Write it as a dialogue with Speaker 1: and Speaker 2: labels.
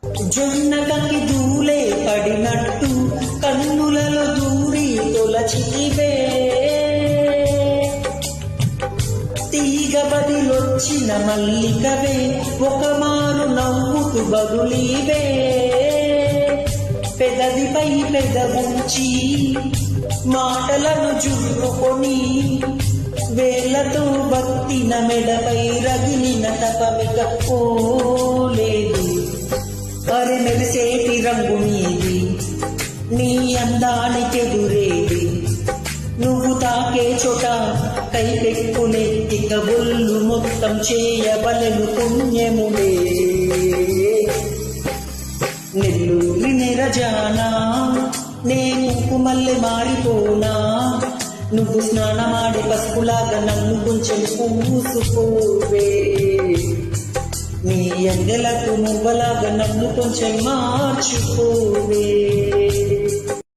Speaker 1: జొన్నకి దూలే పడినట్టు కన్నులలో దూరి తొలచివే, తీగ బదిలొచ్చిన మల్లికవే ఒక మారు నవ్వుతూ బదులీవే, పెదవిపై పెదవుంచి మాటలను జుర్రుకొని వేళ్లతో బత్తిన మెడపై రగిలిన తపమిక పోలేదు. అరె మెరిసేటి రంగు నీది, నీ అందానికెదురేది, నువ్వు తాకే చోట కైపెక్కునెత్తిక ఒళ్ళు మొత్తం చేయబలెను పుణ్యములే. నెల్లూరి నెరజానా నే కుంకుమల్లె మారిపోనా, నువ్వు స్నానమాడి పసుపులాగా నన్ను కొంచెం పూసుకోవే, నీ ఎండలకు నువ్వలాగా నన్ను కొంచెం మార్చుకోవే.